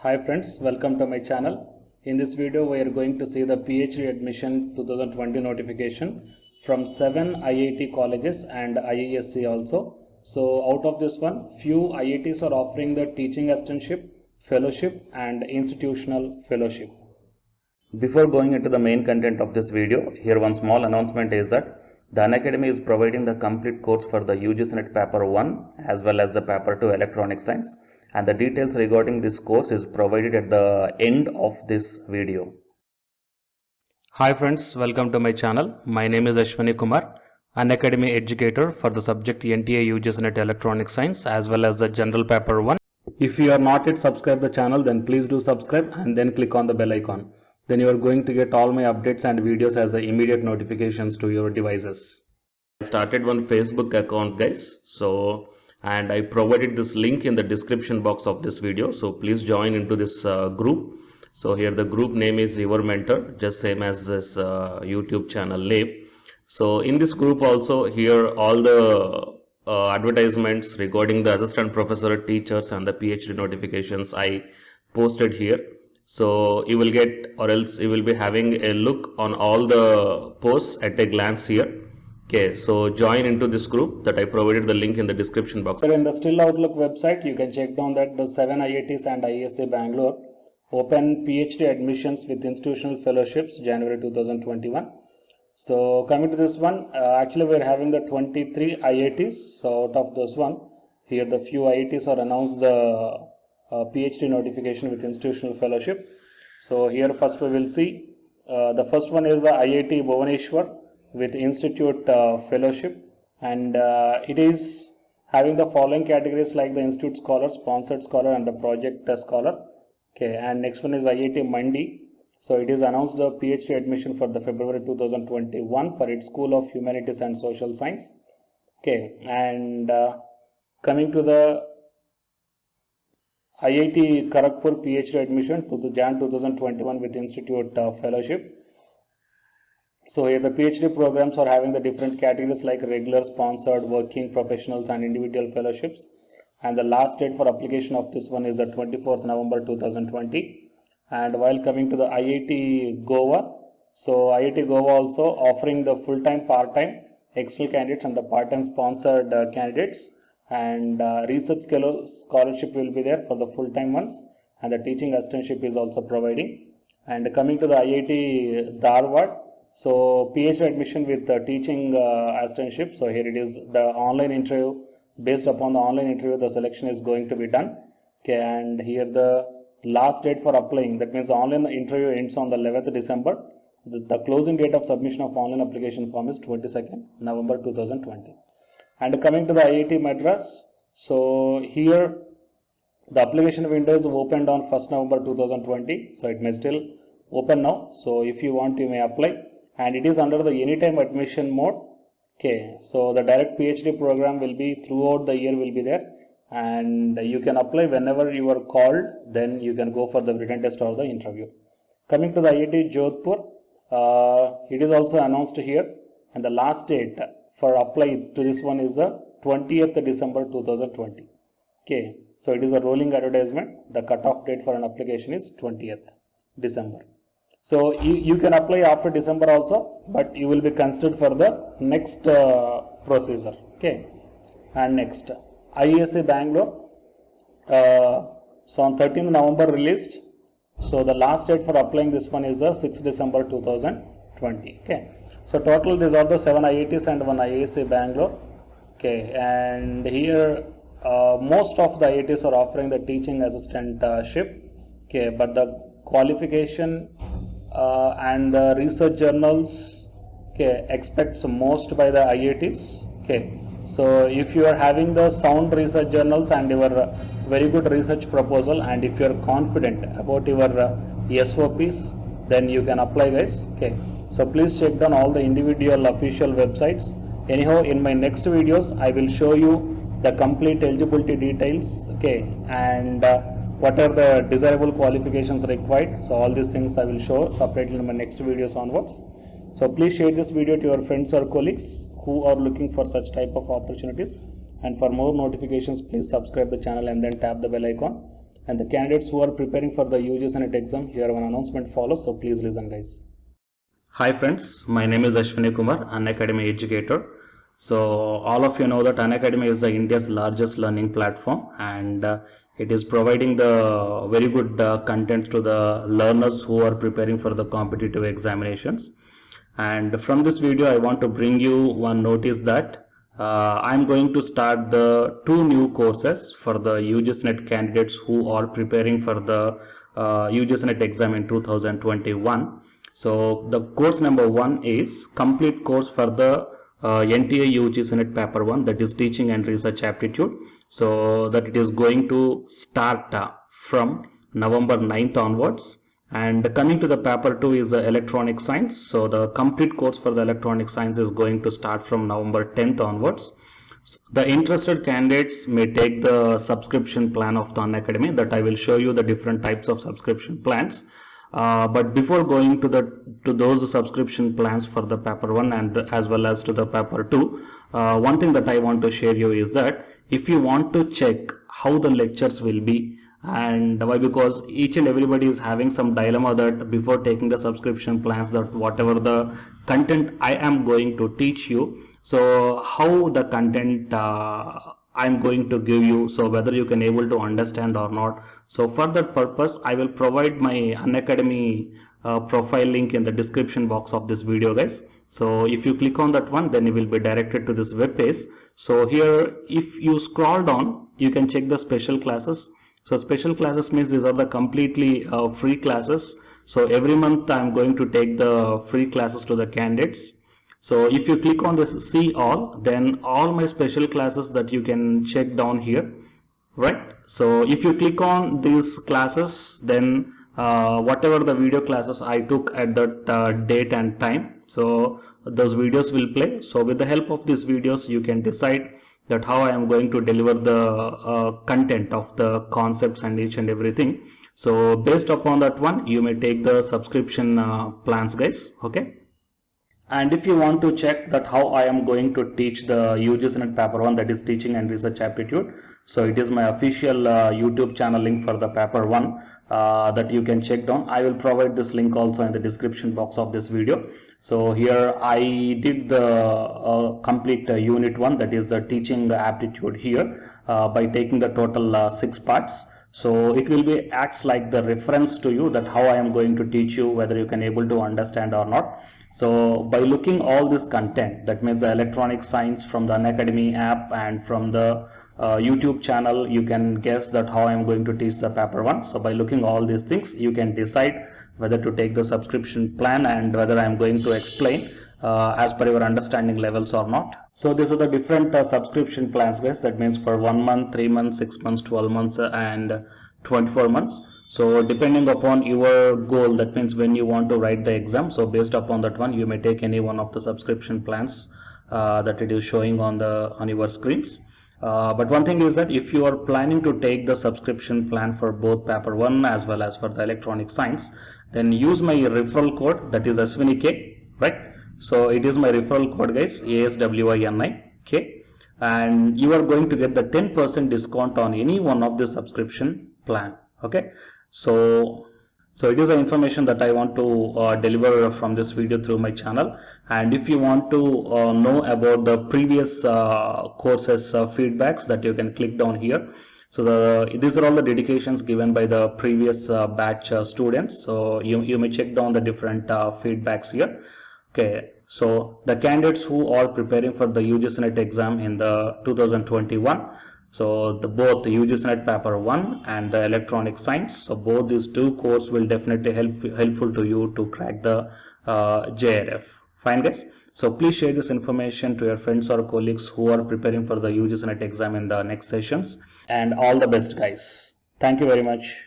Hi friends, welcome to my channel. In this video we are going to see the PhD admission 2020 notification from 7 IIT colleges and IISc also. So out of this one, few IITs are offering the teaching assistantship, fellowship and institutional fellowship. Before going into the main content of this video, here one small announcement is that the Unacademy is providing the complete course for the UGC NET Paper 1 as well as the Paper 2 Electronic Science, and the details regarding this course is provided at the end of this video. Hi friends, welcome to my channel. My name is Ashwani Kumar, Unacademy educator for the subject NTA UGC NET Electronic Science as well as the General Paper 1. If you are not yet subscribed the channel, then please do subscribe and then click on the bell icon. Then you are going to get all my updates and videos as the immediate notifications to your devices. I started one Facebook account, guys. And I provided this link in the description box of this video. So please join into this group. So here the group name is Your Mentor, just same as this YouTube channel name. So in this group also, here all the advertisements regarding the assistant professor, teachers and the PhD notifications I posted here. So you will get, or else you will be having a look on all the posts at a glance here. Okay, so join into this group that I provided the link in the description box. So in the Still Outlook website, you can check down that the 7 IITs and IISc Bangalore open PhD admissions with institutional fellowships January 2021. So coming to this one, actually we are having the 23 IITs. So out of those one, here the few IITs are announced the PhD notification with institutional fellowship. So here first we will see the first one is the IIT Bhubaneswar with institute fellowship, and it is having the following categories like the institute scholar, sponsored scholar and the project scholar. Okay, and next one is IIT Mandi. So it is announced the PhD admission for the February 2021 for its School of Humanities and Social Science. Okay, and coming to the IIT Kharagpur PhD admission to the Jan 2021 with institute fellowship. So here the PhD programs are having the different categories like regular, sponsored, working, professionals and individual fellowships. And the last date for application of this one is the 24th November 2020. And while coming to the IIT Goa, so IIT Goa also offering the full-time, part-time external candidates and the part-time sponsored candidates. And research scholarship will be there for the full-time ones, and the teaching assistantship is also providing. And coming to the IIT Dharwad, so PhD admission with the teaching assistantship. So here it is the online interview. Based upon the online interview, the selection is going to be done. Okay, and here the last date for applying, that means the online interview ends on the 11th December. The closing date of submission of online application form is 22nd November 2020. And coming to the IIT Madras, so here the application window is opened on 1st November 2020, so it may still open now. So if you want, you may apply, and it is under the anytime admission mode. Okay, so the direct PhD program will be throughout the year will be there, and you can apply whenever you are called, then you can go for the written test or the interview. Coming to the IIT Jodhpur, it is also announced here, and the last date for apply to this one is the 20th December 2020. Okay, so it is a rolling advertisement. The cutoff date for an application is 20th December. So you can apply after December also, but you will be considered for the next procedure. Okay, and next IISc Bangalore. So on 13th November released. So the last date for applying this one is the 6th December 2020. Okay. So total these are the 7 IITs and 1 IISc Bangalore. Okay, and here most of the IITs are offering the teaching assistantship. Okay, but the qualification and the research journals, okay, expects most by the IITs. Okay, so if you are having the sound research journals and your very good research proposal, and if you are confident about your SOPs, then you can apply, guys. Okay. So please check down all the individual official websites. Anyhow, in my next videos, I will show you the complete eligibility details, okay, and what are the desirable qualifications required. So all these things I will show separately in my next videos onwards. So please share this video to your friends or colleagues who are looking for such type of opportunities. And for more notifications, please subscribe the channel and then tap the bell icon. And the candidates who are preparing for the UGC NET exam, here one announcement follows, so please listen guys. Hi friends, my name is Ashwini Kumar, Unacademy educator. So all of you know that Unacademy is India's largest learning platform, and it is providing the very good content to the learners who are preparing for the competitive examinations. And from this video I want to bring you one notice that I'm going to start the 2 new courses for the UGC NET candidates who are preparing for the UGC NET exam in 2021. So the course number 1 is complete course for the NTA UGC NET paper 1, that is teaching and research aptitude. So that it is going to start from November 9th onwards. And coming to the paper 2 is electronic science. So the complete course for the electronic science is going to start from November 10th onwards. So the interested candidates may take the subscription plan of the Unacademy, that I will show you the different types of subscription plans. But before going to those subscription plans for the paper 1 and as well as to the paper 2, one thing that I want to share you is that if you want to check how the lectures will be, and why, because each and everybody is having some dilemma that before taking the subscription plans, that whatever the content I am going to teach you, so how the content I'm going to give you, so whether you can able to understand or not. So for that purpose I will provide my Unacademy profile link in the description box of this video guys. So if you click on that one, then you will be directed to this web page. So here if you scroll down, you can check the special classes. So special classes means these are the completely free classes. So every month I'm going to take the free classes to the candidates. So if you click on this see all, then all my special classes that you can check down here, right? So if you click on these classes, then whatever the video classes I took at that date and time, so those videos will play. So with the help of these videos you can decide that how I am going to deliver the content of the concepts and each and everything. So based upon that one, you may take the subscription plans guys, okay? And if you want to check that how I am going to teach the UGC NET paper 1, that is teaching and research aptitude, so it is my official YouTube channel link for the paper 1 that you can check down. I will provide this link also in the description box of this video. So here I did the complete unit 1, that is the teaching aptitude here by taking the total 6 parts. So it will be acts like the reference to you that how I am going to teach you, whether you can able to understand or not. So by looking all this content, that means the electronic science from the Unacademy app and from the YouTube channel, you can guess that how I am going to teach the paper 1. So by looking all these things, you can decide whether to take the subscription plan and whether I am going to explain as per your understanding levels or not. So these are the different subscription plans guys, that means for 1 month, 3 months, 6 months, 12 months and 24 months. So depending upon your goal, that means when you want to write the exam, so based upon that one you may take any one of the subscription plans that it is showing on your screens. But one thing is that if you are planning to take the subscription plan for both paper 1 as well as for the electronic science, then use my referral code, that is ASWINIK, right? So it is my referral code guys, ASWINIK, and you are going to get the 10% discount on any one of the subscription plan, okay? So it is the information that I want to deliver from this video through my channel. And if you want to know about the previous courses feedbacks, that you can click down here. So these are all the dedications given by the previous batch students. So you may check down the different feedbacks here. Okay, so the candidates who are preparing for the UGC NET exam in the 2021, so both the UGC NET paper 1 and the electronic science, so both these 2 courses will definitely helpful to you to crack the JRF. Fine guys, so please share this information to your friends or colleagues who are preparing for the UGC NET exam in the next sessions, and all the best guys. Thank you very much.